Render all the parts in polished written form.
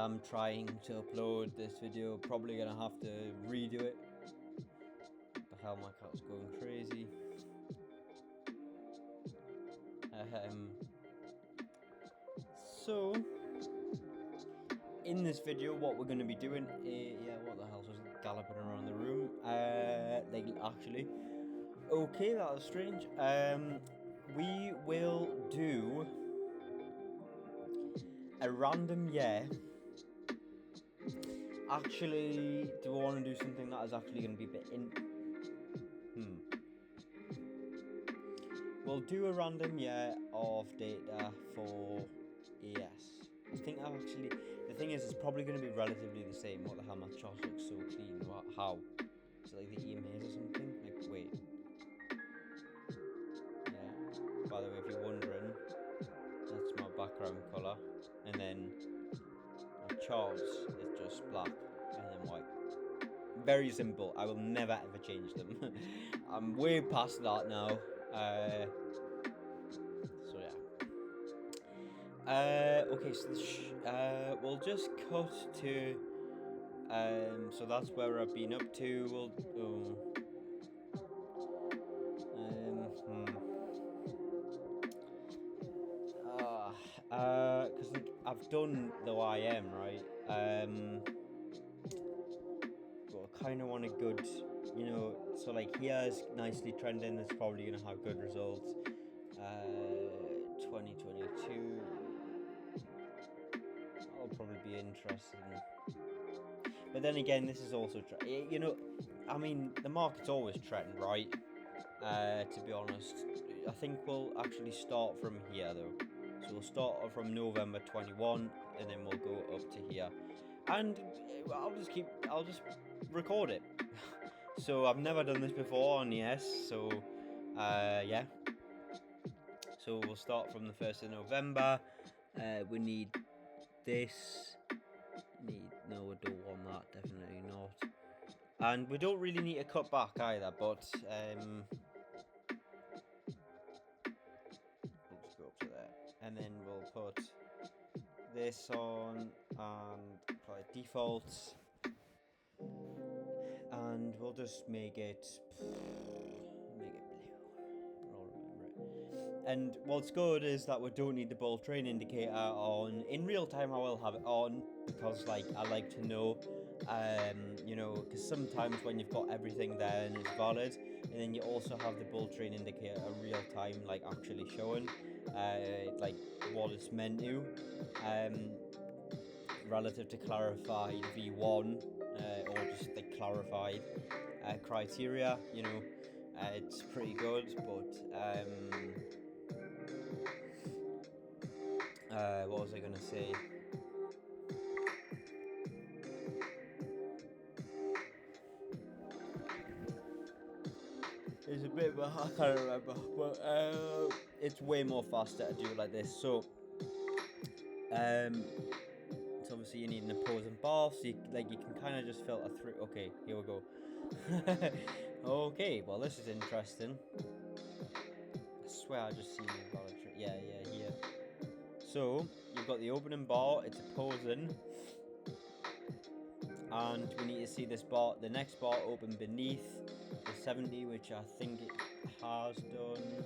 I'm trying to upload this video, probably gonna have to redo it. The hell, my cat's going crazy. So in this video, what we're gonna be doing, yeah, what the hell's just galloping around the room? Actually, okay, that was strange. We will do a random year. Actually, do I want to do something that is actually going to be a bit We'll do a random year of data for ES. I think I've actually... The thing is, it's probably going to be relatively the same. What the hell, my chart looks so clean. How? Is it like the EMAs or something? Like, wait. Yeah. By the way, if you're wondering, that's my background colour. And then my charts is just black and then white. Very simple. I will never ever change them. I'm way past that now. So yeah. Okay, so we'll just cut to. So that's where I've been up to. Because like I've done the IM, right? But I kind of want a good, so like here's nicely trending. That's probably gonna have good results. 2022. I'll probably be interested in. But then again, this is also I mean, the market's always trend, right? To be honest, I think we'll actually start from here though. So we'll start from November 21, and then we'll go up to here, and I'll just record it. So I've never done this before on ES, so yeah. So we'll start from the 1st of November. We need this. No, we don't want that, definitely not. And we don't really need to cut back either, but we'll just go up to there. And then we'll put this on and apply defaults. And we'll just make it blue. And what's good is that we don't need the ball train indicator on in real time. I will have it on because like I like to know, because sometimes when you've got everything there and it's valid, and then you also have the ball train indicator real time, like actually showing, like what it's meant to, relative to clarified V1 or just the clarified criteria. It's pretty good, but what was I gonna say? It's a bit of a, I can't remember, but it's way more faster to do it like this. So obviously you need an opposing bar, so you can kind of just filter through. Okay, here we go. Okay, well this is interesting. I swear I just seen the valid. Yeah, here. So you've got the opening bar, it's opposing, and we need to see this bar, the next bar open beneath the 70, which I think it has done.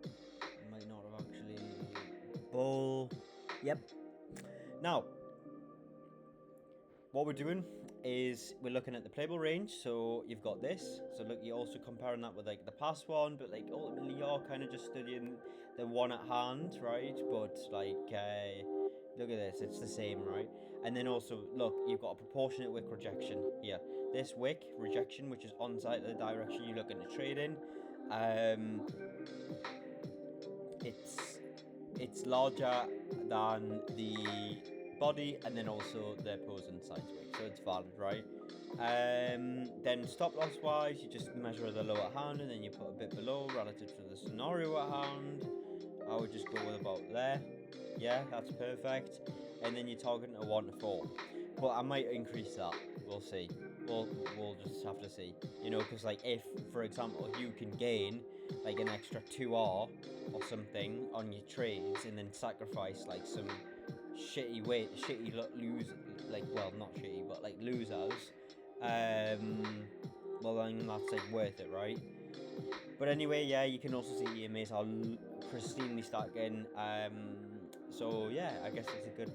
It might not have actually. Bull. Yep. Now, what we're doing is we're looking at the playable range. So you've got this. So look, you're also comparing that with like the past one, but like ultimately you're kind of just studying the one at hand, right? But like, look at this, it's the same, right? And then also, look, you've got a proportionate wick rejection here. This wick rejection, which is on side of the direction you're looking to trade in, it's larger than the body, and then also the opposing side's wick, so it's valid, right? Then stop loss wise, you just measure the lower hand, and then you put a bit below relative to the scenario at hand. I would just go with about there. Yeah, that's perfect. And then you're targeting a 1 to 4. But I might increase that. We'll see. We'll just have to see. Because like if, for example, you can gain like an extra 2R or something on your trades, and then sacrifice like some shitty lose, like, well, not shitty, but like losers, well then that's like worth it, right? But anyway, yeah, you can also see EMAs are pristinely stuck in. So yeah, I guess it's a good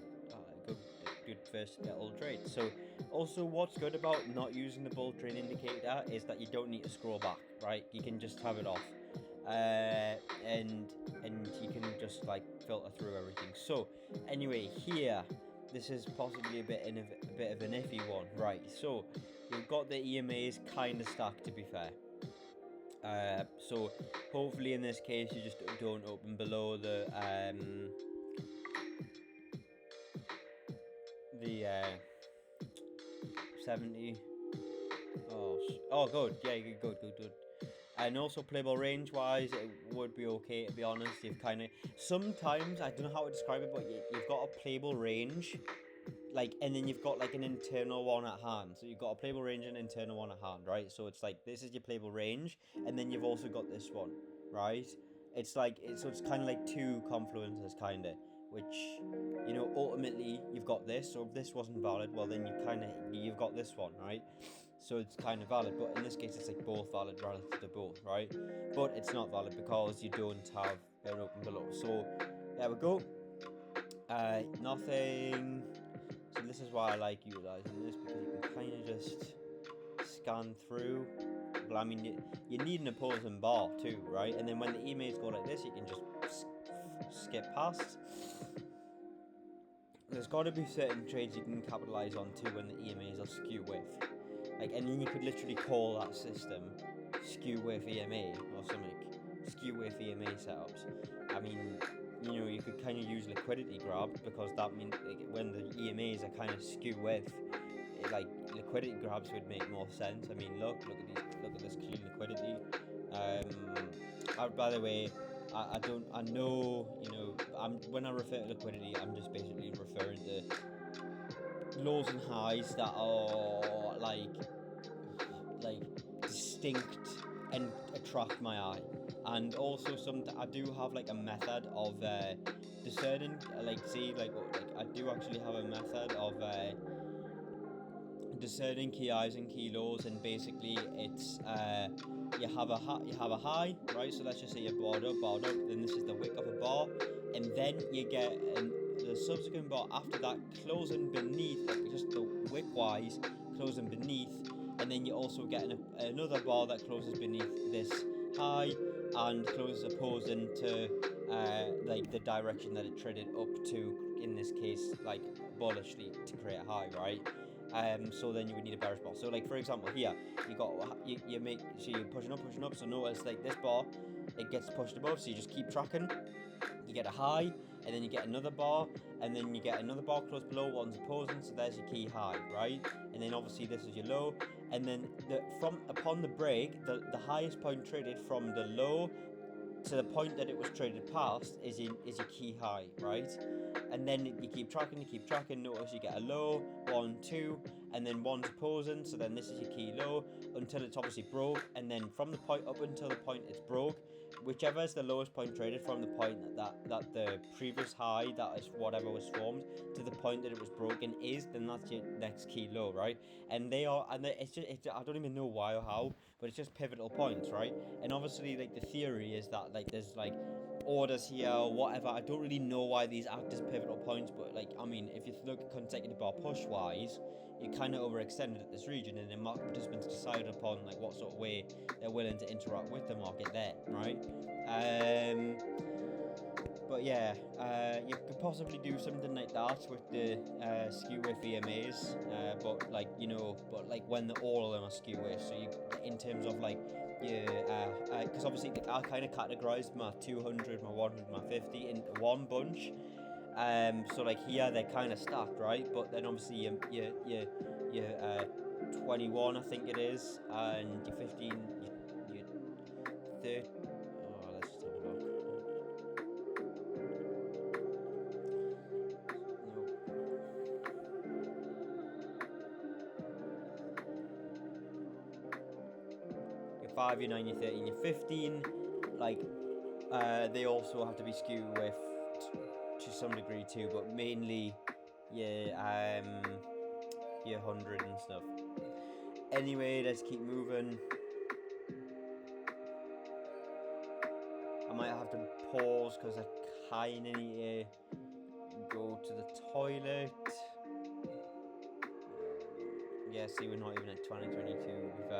first little trade. So also, what's good about not using the bulk trade indicator is that you don't need to scroll back, right? You can just have it off, and you can just like filter through everything. So anyway, here, this is possibly a bit of an iffy one, right? So we've got the EMAs kind of stacked, to be fair. So hopefully in this case you just don't open below the 70. Oh, good. Yeah, good. And also playable range wise, it would be okay, to be honest. You've kind of, sometimes, I don't know how to describe it, but you've got a playable range, like, and then you've got like an internal one at hand. So you've got a playable range and an internal one at hand, right? So it's like, this is your playable range, and then you've also got this one, right? It's like, so it's kind of like two confluences, kind of, which, you know, ultimately you've got this. So if this wasn't valid, well then you've got this one, right? So it's kind of valid, but in this case it's like both valid relative to both, right? But it's not valid because you don't have an open below. So there we go. Nothing. So this is why I like utilizing this, because you can kind of just scan through. Well, I mean, you need an opposing bar too, right? And then when the EMAs go like this, you can just skip past. There's got to be certain trades you can capitalize on too when the EMAs are skew with. Like, and then you could literally call that system skew with EMA or something. Skew with EMA setups. I mean, you know, you could kind of use liquidity grab, because that means like, when the EMAs are kind of skew with, like liquidity grabs would make more sense. I mean, look at this clean liquidity. By the way, I know, you know, when I refer to liquidity, I'm just basically referring to lows and highs that are like distinct and attract my eye. And also I do have like a method of discerning, I do actually have a method of discerning key highs and key lows, and basically it's you have a high, right? So let's just say you're barred up, then this is the wick of a bar, and then you get the subsequent bar after that closing beneath, like just the wick wise closing beneath, and then you also get another bar that closes beneath this high and closes opposing to like the direction that it traded up to, in this case like bullishly, to create a high, right? So then you would need a bearish bar. So like for example here, you make, so you're pushing up. So notice like this bar, it gets pushed above. So you just keep tracking. You get a high, and then you get another bar, and then you get another bar close below. One's opposing, so there's your key high, right? And then obviously this is your low, and then upon the break, the highest point traded from the low to the point that it was traded past is your key high, right? And then you keep tracking. Notice you get a low, 1, 2, and then one's opposing, so then this is your key low until it's obviously broke, and then from the point up until the point it's broke, whichever is the lowest point traded from the point that the previous high, that is whatever was formed, to the point that it was broken is, then that's your next key low, right? And I don't even know why or how, but it's just pivotal points, right? And obviously like the theory is that like there's like orders here or whatever. I don't really know why these act as pivotal points, but like, I mean, if you look at consecutive bar push wise, you kind of overextended at this region, and then market participants decided upon like what sort of way they're willing to interact with the market there, right? But yeah, you could possibly do something like that with the skew with EMAs, but like, you know, when all of them are skew with, so you, in terms of like, because obviously I kind of categorized my 200, my 100, my 50 into one bunch. So like here they're kind of stacked, right? But then obviously your 21, I think it is, and your 15, your 30. Oh, let's just have a look. Your 5, your 9, your 13, your 15, like they also have to be skewed with to some degree too, but mainly your 100 and stuff. Anyway, let's keep moving. I might have to pause because I kind of need to go to the toilet. Yeah, see, we're not even at 2022. I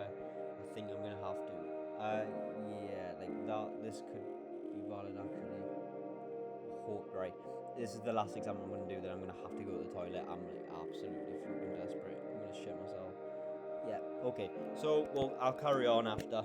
think I'm gonna have to. Yeah, like that. This could be valid actually. Right. This is the last exam I'm gonna do. Then I'm gonna have to go to the toilet. I'm like absolutely fucking desperate. I'm gonna shit myself. Yeah. Okay. So, well, I'll carry on after.